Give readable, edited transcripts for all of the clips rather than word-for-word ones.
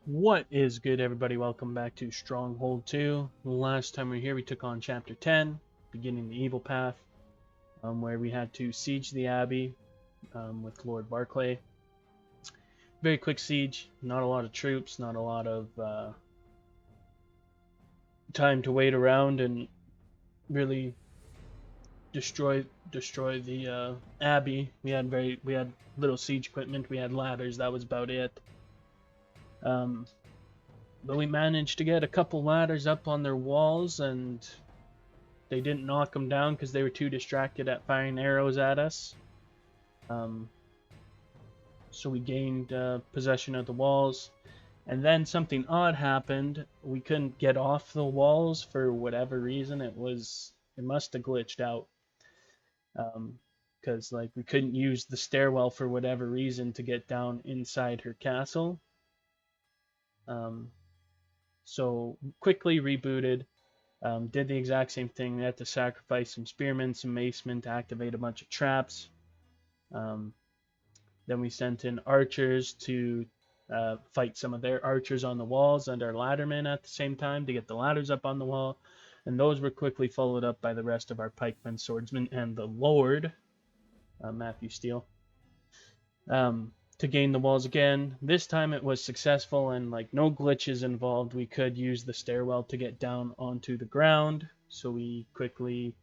What is good, everybody? Welcome back to Stronghold 2. Last time we were here, we took on Chapter 10, beginning the Evil Path, where we had to siege the Abbey with Lord Barclay. Very quick siege, not a lot of troops, not a lot of time to wait around and really destroy the Abbey. We had little siege equipment, we had ladders, that was about it. But we managed to get a couple ladders up on their walls, and they didn't knock them down because they were too distracted at firing arrows at us. So we gained possession of the walls, and then something odd happened. We couldn't get off the walls for whatever reason. It must have glitched out, because like we couldn't use the stairwell for whatever reason to get down inside her castle. So quickly rebooted. Did the exact same thing. We had to sacrifice some spearmen, some macemen to activate a bunch of traps. Then we sent in archers to fight some of their archers on the walls and our laddermen at the same time to get the ladders up on the wall. And those were quickly followed up by the rest of our pikemen, swordsmen, and the Lord, Matthew Steele, to gain the walls again. This time it was successful and like no glitches involved. We could use the stairwell to get down onto the ground. So we quickly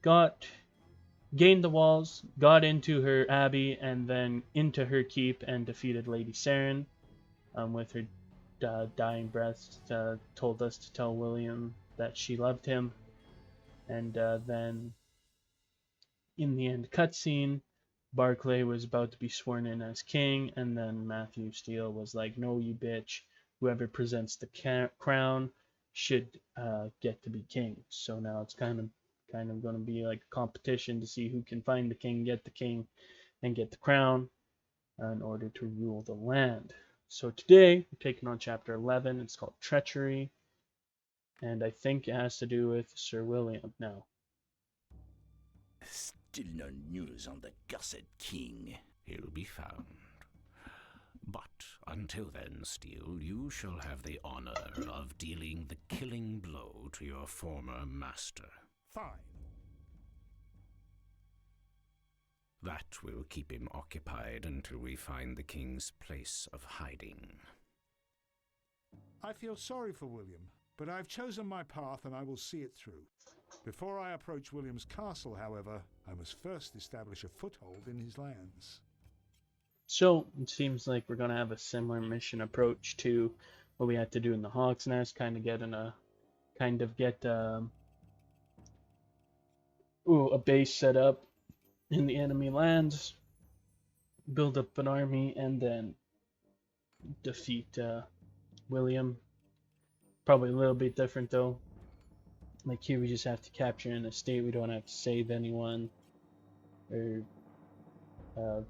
gained the walls, got into her abbey, and then into her keep and defeated Lady Saren with her dying breath. Told us to tell William that she loved him. And then in the end cutscene, Barclay was about to be sworn in as king, and then Matthew Steele was like, "No, you bitch! Whoever presents the crown should get to be king." So now it's kind of going to be like a competition to see who can find the king, and get the crown in order to rule the land. So today we're taking on chapter 11. It's called Treachery, and I think it has to do with Sir William now. Still no news on the cursed king. He'll be found. But until then, Steele, you shall have the honor of dealing the killing blow to your former master. Fine. That will keep him occupied until we find the king's place of hiding. I feel sorry for William, but I've chosen my path and I will see it through. Before I approach William's castle, however, I must first establish a foothold in his lands. So it seems like we're going to have a similar mission approach to what we had to do in the Hawk's Nest, kind of get a base set up in the enemy lands, build up an army, and then defeat William. Probably a little bit different though. Like here we just have to capture an estate. We don't have to save anyone or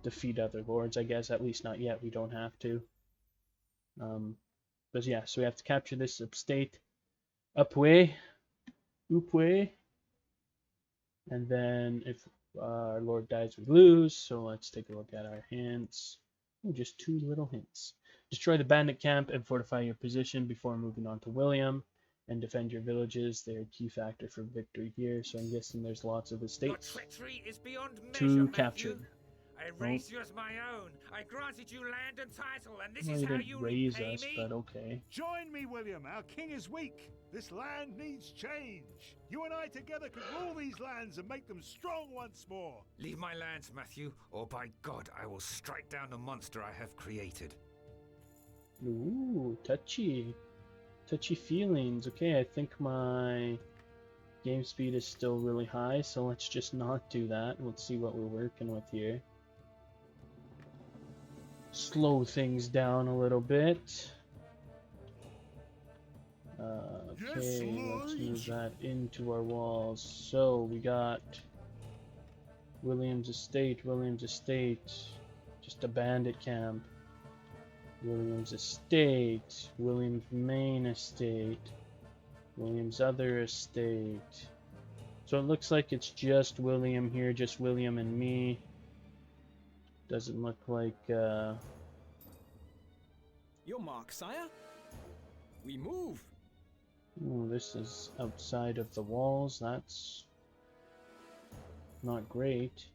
defeat other lords, I guess. At least not yet. We don't have to. But yeah, so we have to capture this estate. Upway. And then if our lord dies, we lose. So let's take a look at our hints. Oh, just 2 little hints. Destroy the bandit camp and fortify your position before moving on to William. And defend your villages. They're a key factor for victory here. So I'm guessing there's lots of estates Your treachery is beyond measure, to Matthew. capture. I raised you as my own. I granted you land and title, and this Well, is you how didn't you raise repay us, me? but okay. Join me, William. Our king is weak. This land needs change. You and I together could rule these lands and make them strong once more. Leave my lands, Matthew, or by God, I will strike down the monster I have created. Ooh, touchy. Touchy feelings. Okay, I think my game speed is still really high, so let's just not do that. Let's see what we're working with here. Slow things down a little bit. Okay, let's move that into our walls. So we got William's estate, just a bandit camp. William's estate, William's main estate, William's other estate. So it looks like it's just William here, just William and me. Doesn't look like Your mark, sire. We move. Oh, this is outside of the walls. That's not great.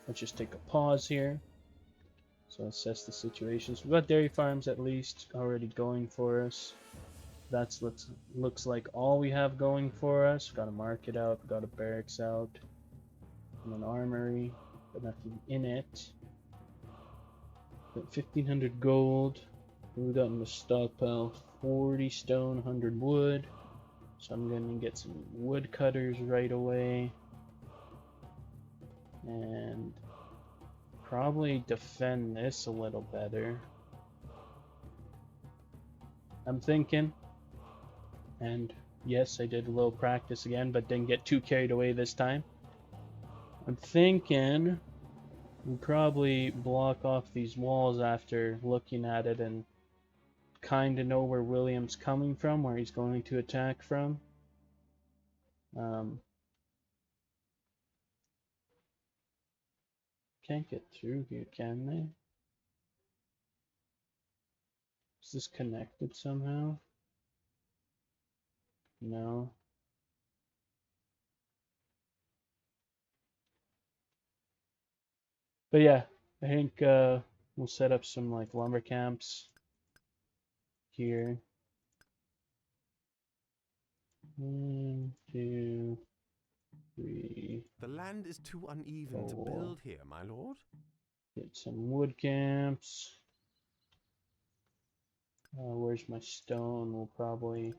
Let's just take a pause here. So assess the situation. So we've got dairy farms at least already going for us. That's what looks like all we have going for us. We've got a market out, we've got a barracks out, and an armory, but nothing in it. Got 1500 gold. We got in the stockpile 40 stone, 100 wood. So I'm gonna get some wood cutters right away. And probably defend this a little better. I'm thinking. And yes, I did a little practice again, but didn't get too carried away this time. I'm thinking we probably block off these walls after looking at it and kind of know where William's coming from, where he's going to attack from. Can't get through here, can they? Is this connected somehow? No. But yeah, I think we'll set up some like lumber camps here. 1, 2, 3. The land is too uneven to build here, my lord. Get some wood camps. Where's my stone? We'll probably...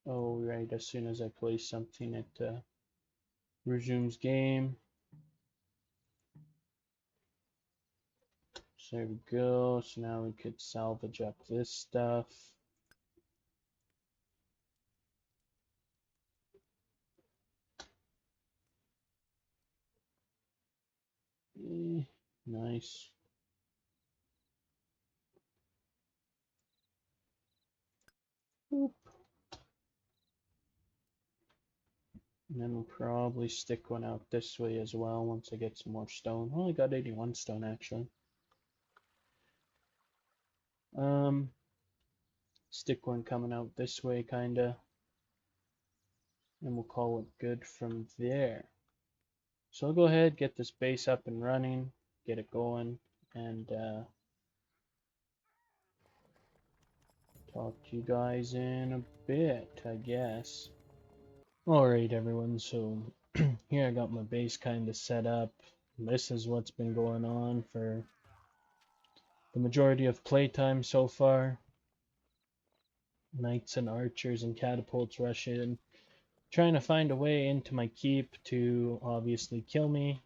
Oh, right, as soon as I place something, it resumes game. So there we go. So now we could salvage up this stuff. Nice. Boop. And then we'll probably stick one out this way as well once I get some more stone. Oh, I got 81 stone actually. Stick one coming out this way kinda. And we'll call it good from there. So I'll go ahead, get this base up and running, get it going, and talk to you guys in a bit, I guess. Alright everyone, so here I got my base kind of set up. This is what's been going on for the majority of playtime so far. Knights and archers and catapults rush in, trying to find a way into my keep to obviously kill me.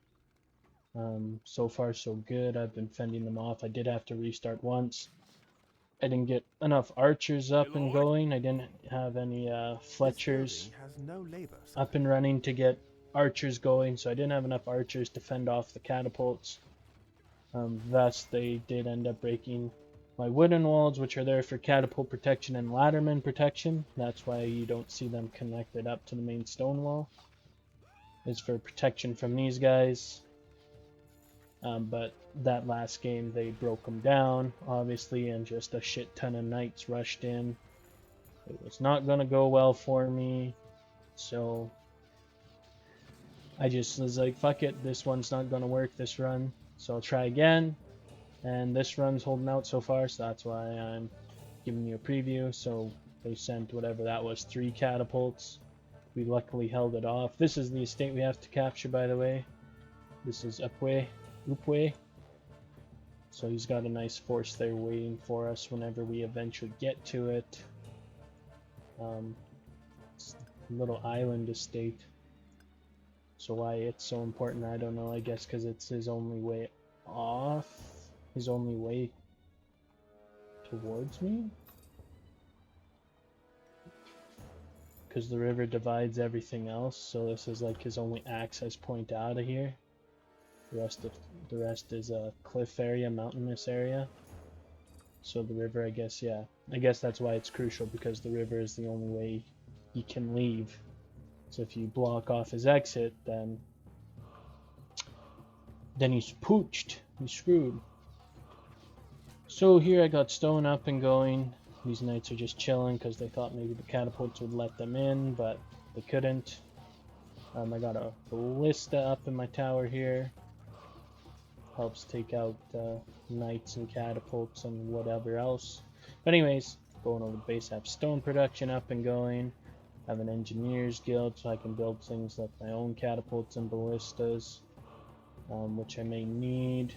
So far so good. I've been fending them off. I did have to restart once. I didn't get enough archers up and going. I didn't have any Fletchers up and running to get archers going, so I didn't have enough archers to fend off the catapults. Thus, they did end up breaking my wooden walls, which are there for catapult protection and ladderman protection. That's why you don't see them connected up to the main stone wall. It's for protection from these guys. But that last game, they broke them down, obviously, and just a shit ton of knights rushed in. It was not going to go well for me, so I just was like, fuck it, this one's not going to work this run, so I'll try again. And this run's holding out so far, so that's why I'm giving you a preview. So they sent whatever that was, 3 catapults. We luckily held it off. This is the estate we have to capture, by the way. This is Upway. So he's got a nice force there waiting for us whenever we eventually get to it. It's a little island estate. So why it's so important, I don't know. I guess because it's his only way off. His only way towards me? Because the river divides everything else, so this is like his only access point out of here. The rest is a cliff area, mountainous area. So the river, I guess, yeah. I guess that's why it's crucial, because the river is the only way he can leave. So if you block off his exit, then he's pooched. He's screwed. So here I got stone up and going. These knights are just chilling because they thought maybe the catapults would let them in, but they couldn't. I got a ballista up in my tower here. Helps take out knights and catapults and whatever else. But anyways, going over the base, I have stone production up and going. I have an engineers guild so I can build things like my own catapults and ballistas, which I may need.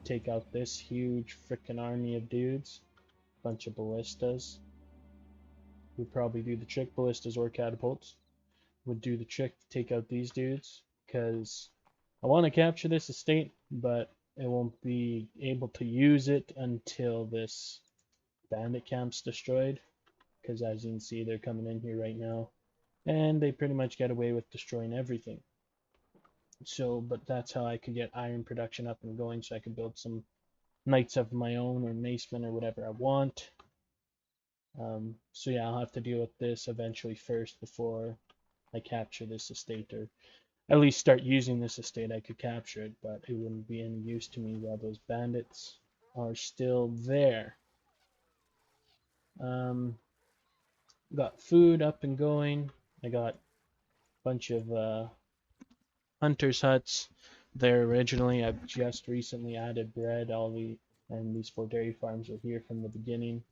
Take out this huge frickin' army of dudes. Bunch of ballistas. Would probably do the trick, ballistas or catapults. Would do the trick to take out these dudes, because I want to capture this estate, but I won't be able to use it until this bandit camp's destroyed, because as you can see, they're coming in here right now, and they pretty much get away with destroying everything. So, but that's how I could get iron production up and going, so I could build some knights of my own, or macemen, or whatever I want. So yeah, I'll have to deal with this eventually first before I capture this estate, or at least start using this estate. I could capture it, but it wouldn't be any use to me while those bandits are still there. Got food up and going. I got a bunch of hunters' huts there originally. I've just recently added bread. And these 4 dairy farms are here from the beginning,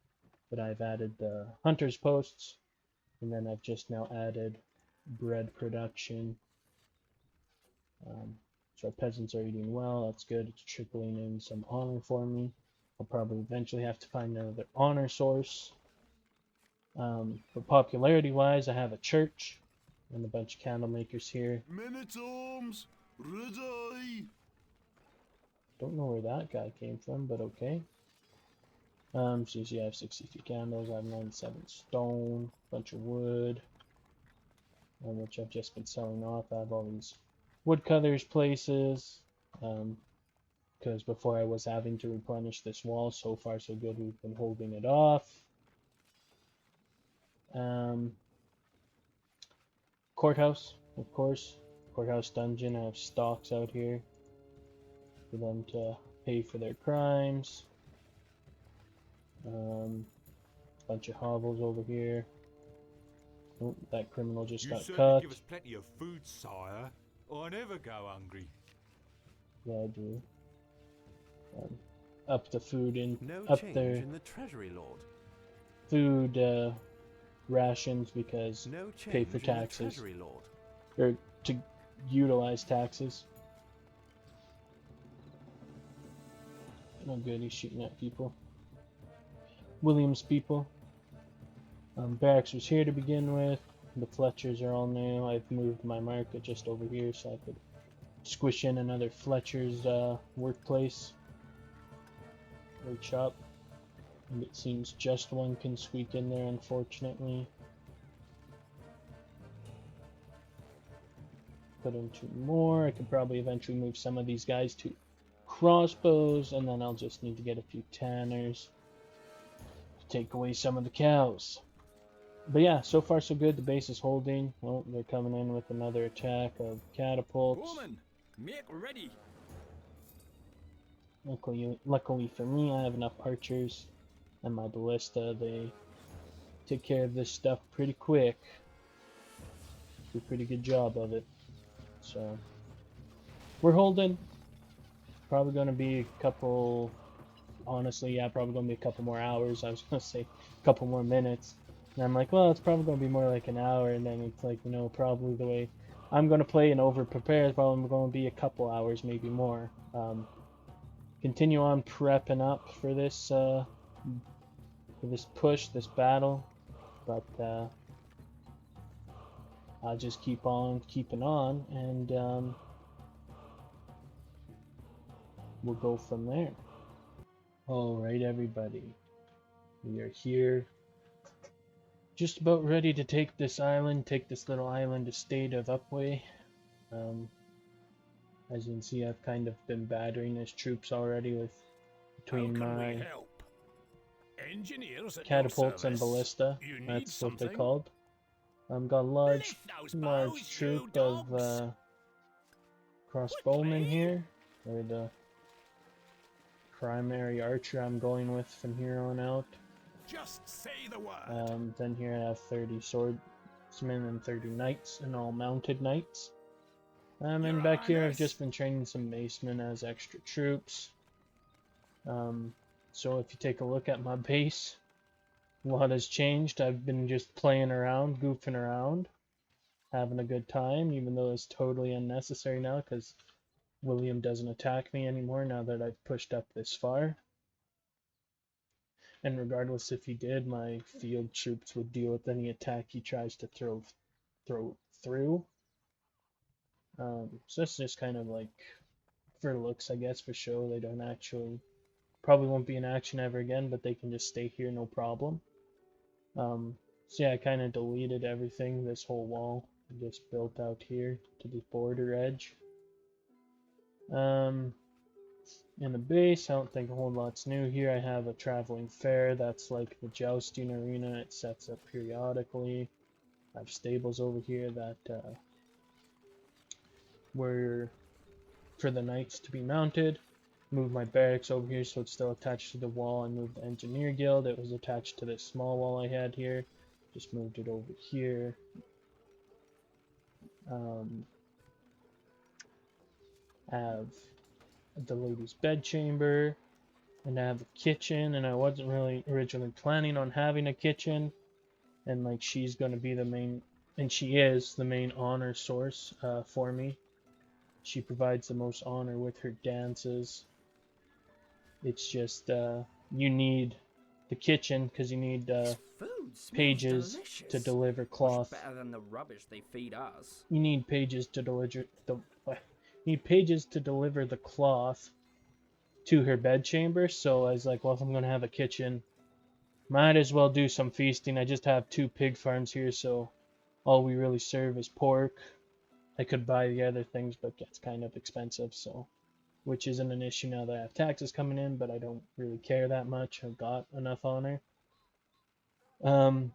but I've added the hunters' posts, and then I've just now added bread production. So our peasants are eating well. That's good. It's trickling in some honor for me. I'll probably eventually have to find another honor source. But popularity-wise, I have a church and a bunch of candle makers here. Men-at-arms, ready! Don't know where that guy came from, but okay. So you see I have 63 candles, I have 97 stone, bunch of wood, which I've just been selling off. I have all these woodcutters places, because before I was having to replenish this wall. So far so good, we've been holding it off. Courthouse, of course. Courthouse dungeon, I have stocks out here for them to pay for their crimes. Bunch of hovels over here. Oh, that criminal just got cut. Give us plenty of food, sire. I never go hungry. Yeah, I do. Up the food in No up change their in the treasury, Lord. food rations because No pay change for in the taxes, treasury, Lord. or to utilize taxes. Oh good, he's shooting at people. Williams people. Barracks was here to begin with. The Fletchers are all new. I've moved my market just over here so I could squish in another Fletcher's workplace. Workshop. And it seems just one can squeak in there, unfortunately. Put in 2 more. I could probably eventually move some of these guys to crossbows, and then I'll just need to get a few tanners to take away some of the cows. But yeah, so far so good. The base is holding. Oh, they're coming in with another attack of catapults. Woman, make ready. Luckily for me, I have enough archers and my ballista. They take care of this stuff pretty quick. Do a pretty good job of it. So we're holding. Probably going to be a couple. Honestly, yeah, probably going to be a couple more hours. I was going to say a couple more minutes. And I'm like, well, it's probably going to be more like an hour. And then it's like, you know, probably the way I'm going to play and over-prepare is probably going to be a couple hours, maybe more. Continue on prepping up for this push, this battle. But I'll just keep on keeping on, and we'll go from there. Alright, everybody. We are here. Just about ready to take this island, take this little island estate of Upway. As you can see, I've kind of been battering his troops already with between my help? Engineers at your catapults and service. ballista. You need That's what they're something? called. Got a large Lift those bows, you troop dogs. of crossbowmen here, or the primary archer I'm going with from here on out. Just say the word. Then here I have 30 swordsmen and 30 knights, and all mounted knights. And Your back here I've Highness. just been training some macemen as extra troops. So if you take a look at my base, a lot has changed. I've been just playing around, goofing around, having a good time, even though it's totally unnecessary now because William doesn't attack me anymore now that I've pushed up this far. And regardless if he did, my field troops would deal with any attack he tries to throw through. So it's just kind of like for looks, I guess, for show. They don't actually, probably won't be in action ever again, but they can just stay here, no problem. So yeah, I kind of deleted everything, this whole wall, and just built out here to the border edge. In the base, I don't think a whole lot's new here. I have a traveling fair, that's like the jousting arena. It sets up periodically. I have stables over here that were for the knights to be mounted. Move my barracks over here so it's still attached to the wall. I moved the engineer guild. It was attached to this small wall I had here. Just moved it over here. Have the ladies' bedchamber, and I have a kitchen, and I wasn't really originally planning on having a kitchen, and like she's gonna be the main, and she is the main honor source for me. She provides the most honor with her dances. It's just you need the kitchen because you need Food smells pages delicious. to deliver cloth. Much better than the rubbish they feed us. You need pages to deliver the cloth to her bedchamber. So I was like, well, if I'm gonna have a kitchen, might as well do some feasting. I just have 2 pig farms here, so all we really serve is pork. I could buy the other things, but it's kind of expensive, so which isn't an issue now that I have taxes coming in, but I don't really care that much. I've got enough honor. So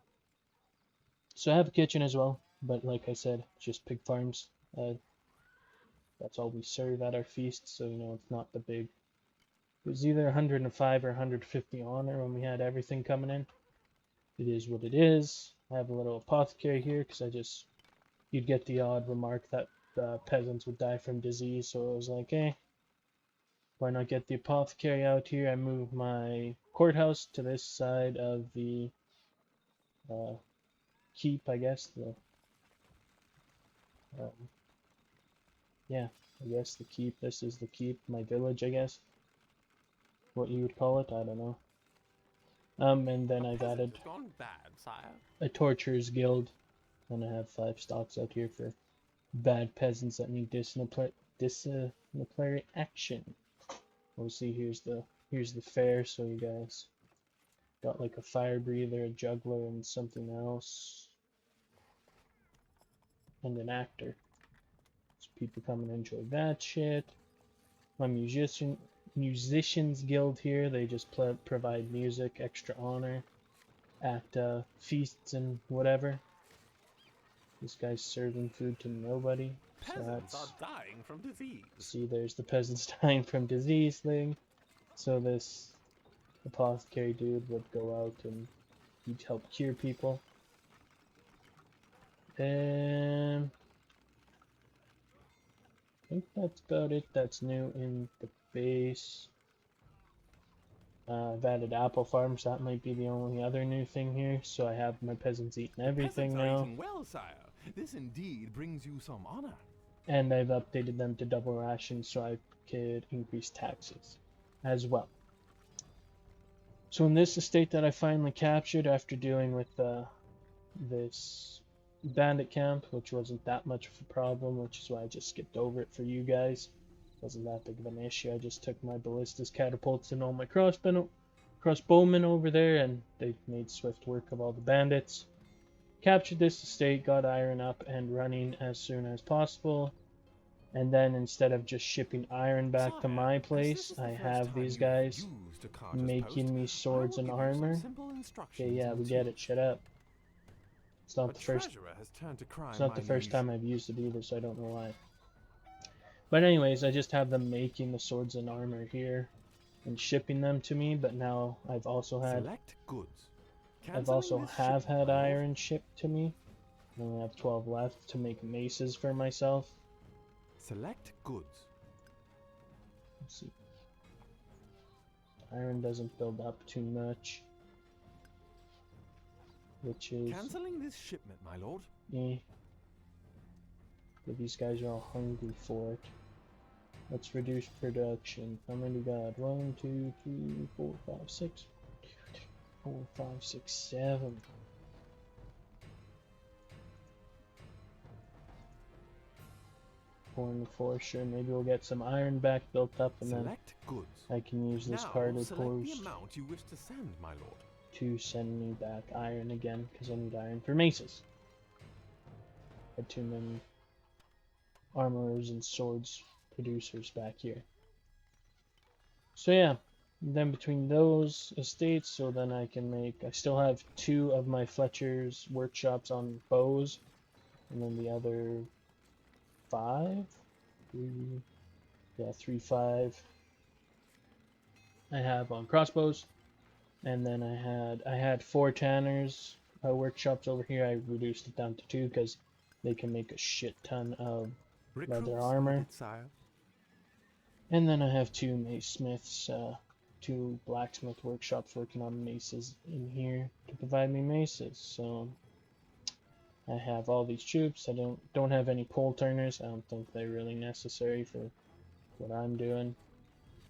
I have a kitchen as well, but like I said, just pig farms. That's all we serve at our feast, so you know it's not the big. It was either 105 or 150 honor when we had everything coming in. It is what it is. I have a little apothecary here because you'd get the odd remark that peasants would die from disease, so I was like, why not get the apothecary out here? I moved my courthouse to this side of the keep, I guess. Yeah, I guess the keep. This is the keep, my village, I guess. What you would call it, I don't know. And then I've added Gone bad, sire. a torturer's guild, and I have 5 stocks out here for bad peasants that need disciplinary action. We'll see. Here's the fair, so you guys got like a fire breather, a juggler, and something else, and an actor. So people come and enjoy that shit. My musicians guild here, they just provide music, extra honor at feasts and whatever. This guy's serving food to nobody. Peasants So are dying from disease. see, there's the peasants dying from disease thing. So this apothecary dude would go out and he'd help cure people. And I think that's about it. That's new in the base. I've added apple farms. That might be the only other new thing here. So I have my peasants eating everything Peasants are now. eating well, sire. This indeed brings you some honor. And I've updated them to double rations so I could increase taxes as well. So in this estate that I finally captured after dealing with this bandit camp, which wasn't that much of a problem, which is why I just skipped over it for you guys. Wasn't that big of an issue. I just took my ballistas, catapults, and all my crossbowmen over there, and they made swift work of all the bandits. Captured this estate, got iron up and running as soon as possible, and then instead of just shipping iron back to my place, I have these guys making me swords and armor. Okay, yeah, we get it, shut up. It's not A the first. treasurer has turned to crime, It's not my the first liege. time I've used it either, so I don't know why. But anyways, I just have them making the swords and armor here and shipping them to me. But now I've also had Select goods. I've Cancelling also this have shipment, had my lord. iron shipped to me. I only have 12 left to make maces for myself. Select goods. Let's see. Iron doesn't build up too much, which is Cancelling this shipment, my lord. eh. But these guys are all hungry for it. Let's reduce production. How many we got? 1, 2, 3, 4, 5, 6. 4, 5, 6, 7. Corn for sure. Maybe we'll get some iron back built up, and Select goods. then I can use this Now, cargo select the post amount you wish to send, my lord. to send me back iron again, because I need iron for maces. Had too many armorers and swords producers back here. So yeah, then between those estates, so then I can make, I still have 2 of my Fletcher's workshops on bows, and then the other 5, 3, yeah, 3, 5 I have on crossbows. And then I had 4 tanners workshops over here. I reduced it down to 2 because they can make a shit ton of Recruits leather armor. needed, sire. And then I have 2 mace smiths, 2 blacksmith workshops working on maces in here to provide me maces. So I have all these troops. I don't have any pole turners. I don't think they're really necessary for what I'm doing.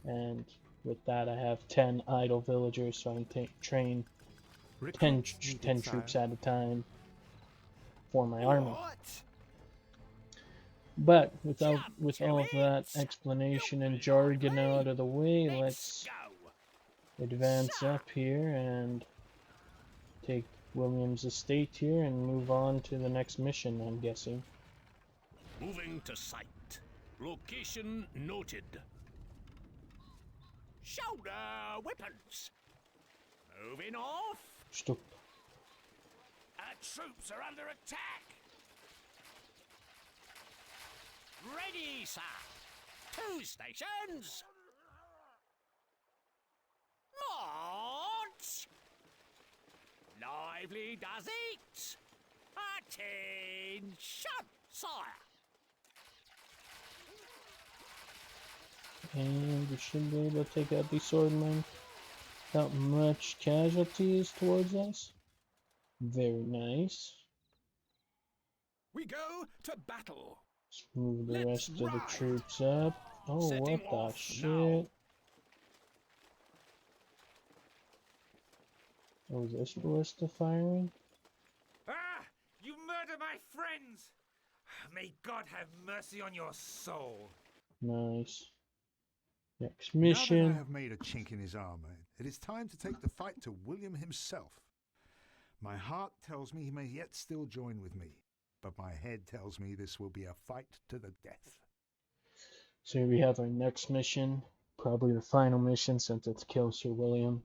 And with that, I have 10 idle villagers, so I can train 10 Recruits needed, troops sire. at a time for my army. What? But with Jump all of to that it. explanation You and jargon lively. out of the way, Let's let's go. advance Sir. up here and take William's estate here and move on to the next mission, I'm guessing. Moving to site. Location noted. Shoulder weapons. Moving off. Stop. Our troops are under attack. Ready, sir. 2 stations. March. Lively does it. Attention, sire. And we should be able to take out these swordmen without much casualties towards us. Very nice. We go to battle. Let's move the Let's rest of the ride. troops up. Oh, Setting what the off shit? now. Oh, is this ballista firing? Ah! You murder my friends! May God have mercy on your soul. Nice. Next Now that I mission. have made a chink in his armour, it is time to take the fight to William himself. My heart tells me he may yet still join with me, but my head tells me this will be a fight to the death. So here we have our next mission. Probably the final mission since it's kill Sir William.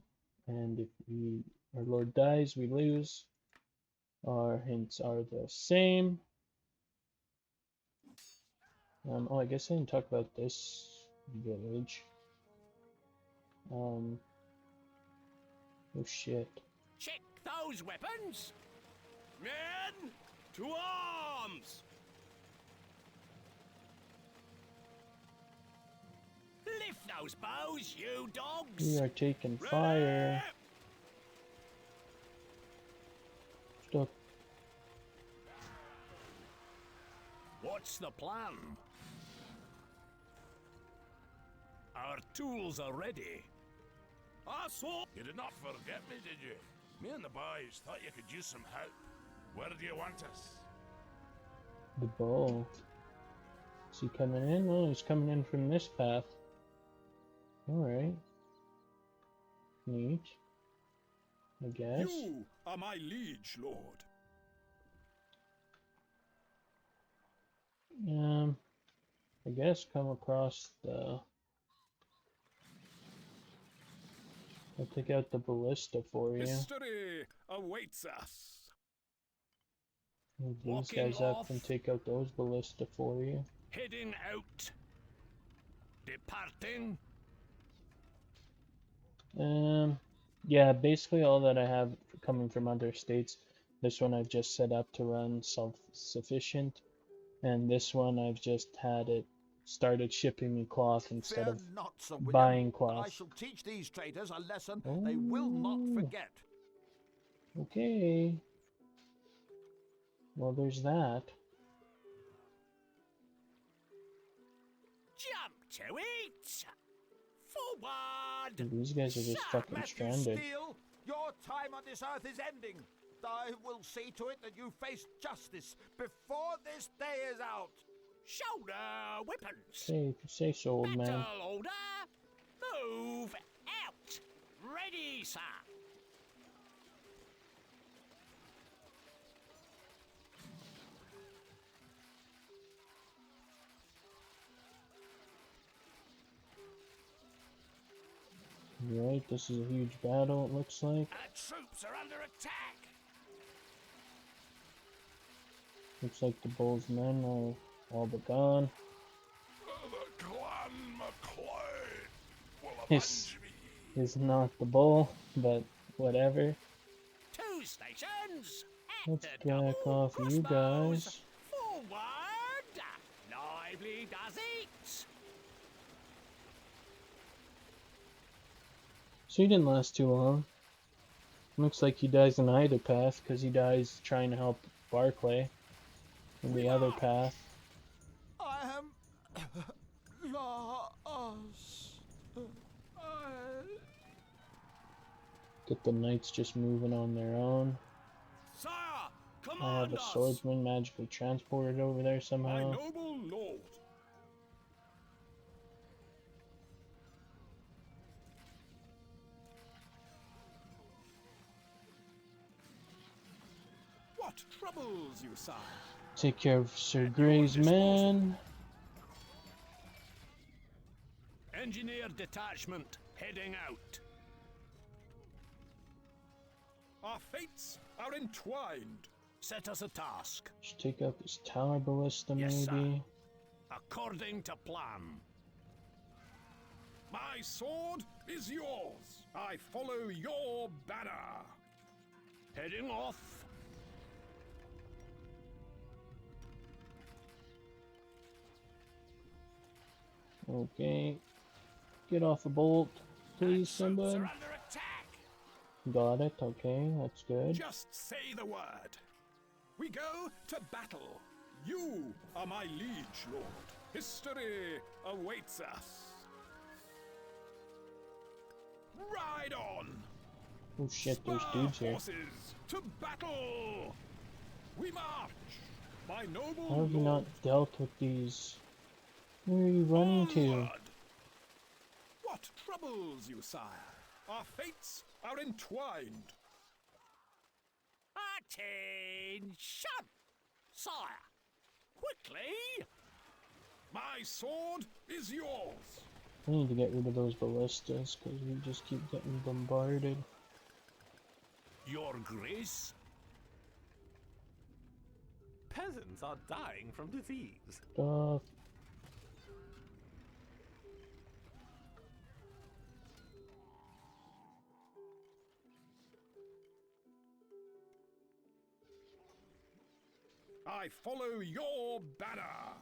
And if our Lord dies, we lose. Our hints are the same. Oh, I guess I didn't talk about this village. Oh shit. Check those weapons. Men, to arms. Lift those bows, you dogs. We are taking Ready? fire. Stop. What's the plan? Our tools are ready. Our sword. You did not forget me, did you? Me and the boys thought you could use some help. Where do you want us? The bow. Is he coming in? Oh, he's coming in from this path. Alright. Neat. I guess. You are my liege, lord. I guess come across the... I'll take out the ballista for you. History awaits us. Move these Walking guys up off. and take out those ballista for you. Heading out. Departing. Yeah, basically all that I have coming from other states. This one I've just set up to run self-sufficient, and this one I've just had it started shipping me cloth instead Fear of not, Sir William. buying I cloth. shall teach these traitors a lesson they will not Oh. forget. Okay. Well, there's that. Jump to it! Forward! These guys are just fucking Matthew stranded. Steele, your time on this earth is ending. I will see to it that you face justice before this day is out. Shoulder weapons. Say so, old man. Battle order. Move out. Ready, sir. Right, this is a huge battle, it looks like. Our troops are under attack. Looks like the bull's men are all but gone. The clan MacLeod will This avenge me. is not the bull, but whatever. 2 stations. Let's At the back double off you crossbows. guys. Forward. Lively does it. So he didn't last too long. Looks like he dies in either path, because he dies trying to help Barclay in the other path. I am lost. Get the knights just moving on their own. Sire, I have a swordsman magically transported over there somehow. noble lord. What troubles you, sire? Take care of Sir Grey's men. Engineer detachment heading out. Our fates are entwined. Set us a task. Should take out this tower ballista Yes, maybe. According to plan. My sword is yours. I follow your banner. Heading off. Okay. Get off a bolt, please, somebody. Troops are under attack. Got it, okay, that's good. Just say the word. We go to battle. You are my liege lord. History awaits us. Ride on. Oh shit, there's dudes here. Horses to battle. We march. My noble How have you lord. not dealt with these? Where are you running to? Onward. What troubles you, sire? Our fates are entwined. Attention! Sire! Quickly! My sword is yours. I need to get rid of those ballistas, because we just keep getting bombarded. Your grace? Peasants are dying from disease. Stuff. I follow your banner.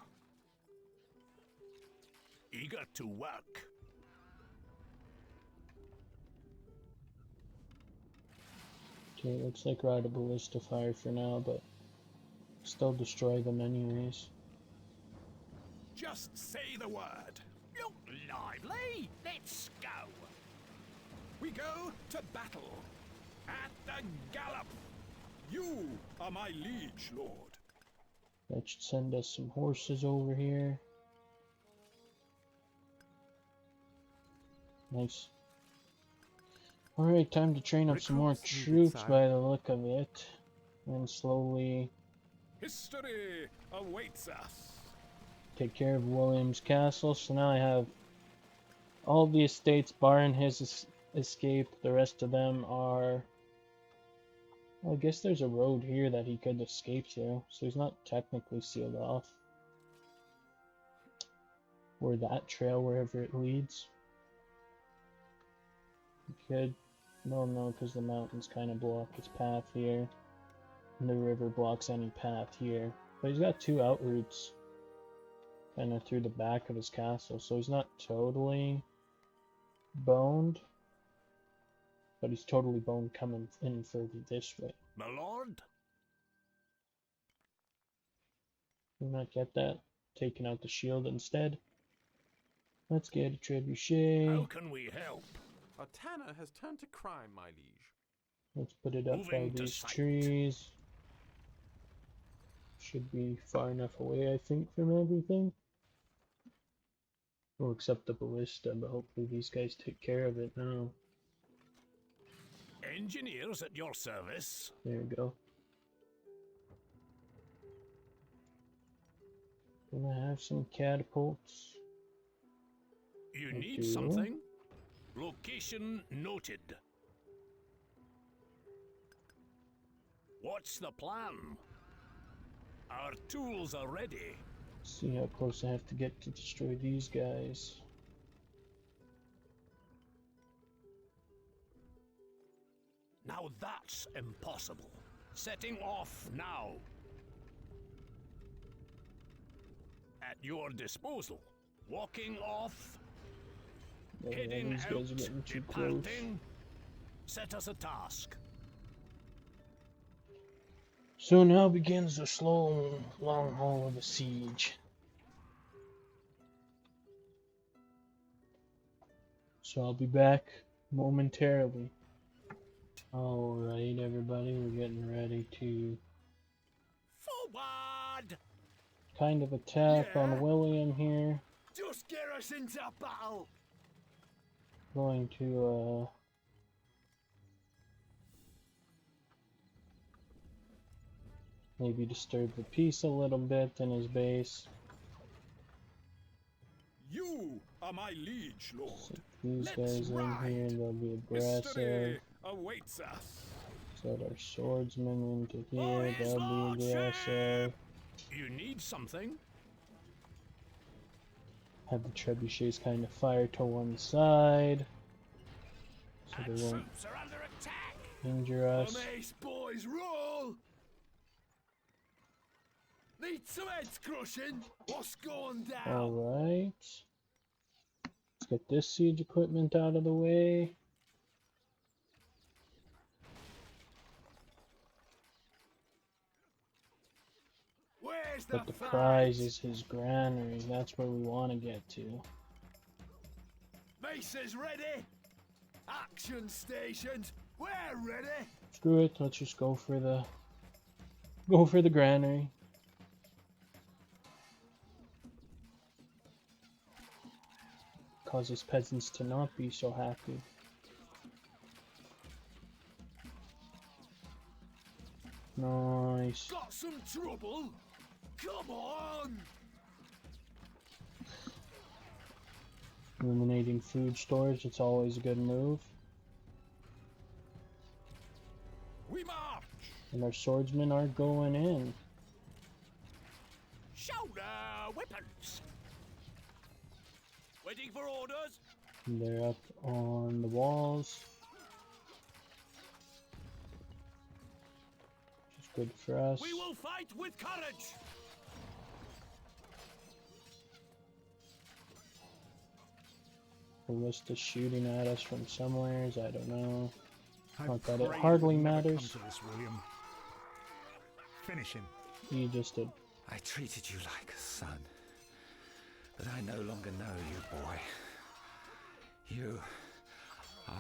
Eager to work. Okay, looks like we're out of ballista fire for now, but still destroy them anyways. Just say the word. Look lively. Let's go. We go to battle. At the gallop. You are my liege lord. That should send us some horses over here. Nice. Alright, time to train up some more Recruits needed, troops sire. by the look of it. And slowly History awaits us. take care of William's castle. So now I have all the estates barring his escape. The rest of them are Well, I guess there's a road here that he could escape through, so he's not technically sealed off. Or that trail, wherever it leads. He could. No, because the mountains kind of block his path here. And the river blocks any path here. But he's got two out routes. Kind of through the back of his castle, so he's not totally boned. But he's totally boned coming in further this way. My lord? Can we not get that? Taking out the shield instead. Let's get a trebuchet. How can we help? A tanner has turned to crime, my liege. Let's put it up Moving by to these sight. trees. Should be far enough away, I think, from everything. Well, except the ballista, but hopefully these guys take care of it now. Engineers at your service. There we go. Gonna have some catapults. You I need do. something? Location noted. What's the plan? Our tools are ready. See how close I have to get to destroy these guys. Now that's impossible. Setting off now. At your disposal. Walking off. Yeah, Heading these out. guys are getting too close. Departing. Set us a task. So now begins the slow, long haul of the siege. So I'll be back momentarily. Alright, everybody, we're getting ready to Forward! kind of attack Yeah. on William here. Just get us into battle! Going to, maybe disturb the peace a little bit in his base. You are my liege, Lord. Set these Let's guys in ride. here, they'll be aggressive. History awaits us. Set our swordsmen into For here, his they'll be aggressive. lordship! You need something? Have the trebuchets kind of fire to one side, so Our they won't troops are under attack! injure us. Ace boys, roll! Need some heads crushing? What's going down? Alright. Let's get this siege equipment out of the way. Where's But the fight? prize is his granary. That's where we want to get to. Maces ready? Action stations, we're ready. Screw it, let's just go for the granary. Causes peasants to not be so happy. Nice. Got some trouble? Come on! Eliminating food stores, it's always a good move. We march! And our swordsmen are going in. Shoulder weapons! Waiting for orders? And they're up on the walls. Which is good for us. We will fight with courage! Ballista's shooting at us from somewheres, I don't know. I Not that it pray hardly will never matters. Come to this, William. Finish him. He just did. I treated you like a son, but I no longer know you, boy. You are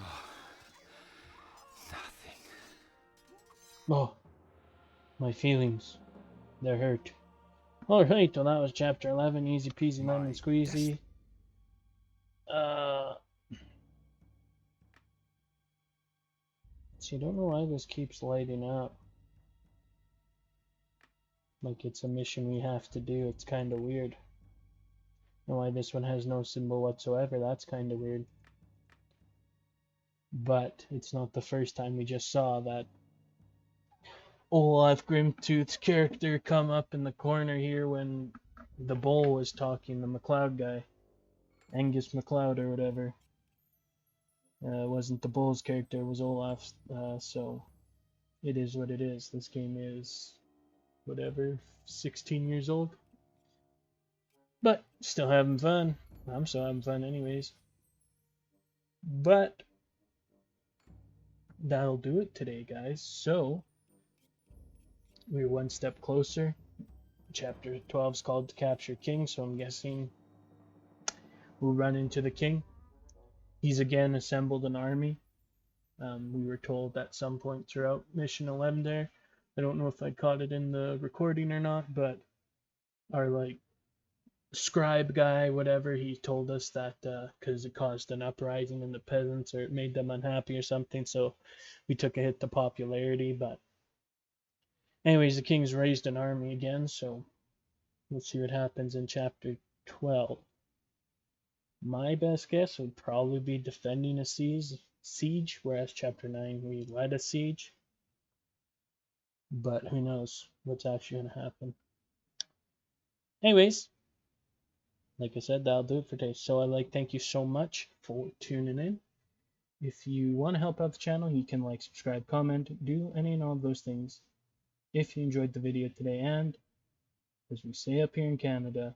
nothing. Oh, my feelings. They're hurt. Alright, well that was chapter 11. Easy peasy lemon My squeezy. See, I don't know why this keeps lighting up. Like it's a mission we have to do. It's kind of weird. And why this one has no symbol whatsoever. That's kind of weird. But it's not the first time we just saw that Olaf Grimtooth's character come up in the corner here when the bull was talking, the MacLeod guy. Angus MacLeod or whatever. It wasn't the bull's character, it was Olaf's, so it is what it is. This game is, whatever, 16 years old. But still having fun. I'm still having fun anyways. But that'll do it today, guys. So we're one step closer. Chapter 12 is called To Capture King, so I'm guessing we'll run into the king. He's again assembled an army. We were told at some point throughout Mission 11 there. I don't know if I caught it in the recording or not, but our scribe guy, whatever, he told us that because it caused an uprising in the peasants or it made them unhappy or something, so we took a hit to popularity. But anyways, the king's raised an army again, so we'll see what happens in chapter 12. My best guess would probably be defending a siege, whereas chapter 9 we led a siege. But who knows what's actually going to happen. Anyways, like I said, that'll do it for today. So thank you so much for tuning in. If you want to help out the channel, you can like, subscribe, comment, do any and all of those things. If you enjoyed the video today, and as we say up here in Canada,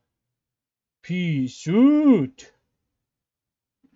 peace out!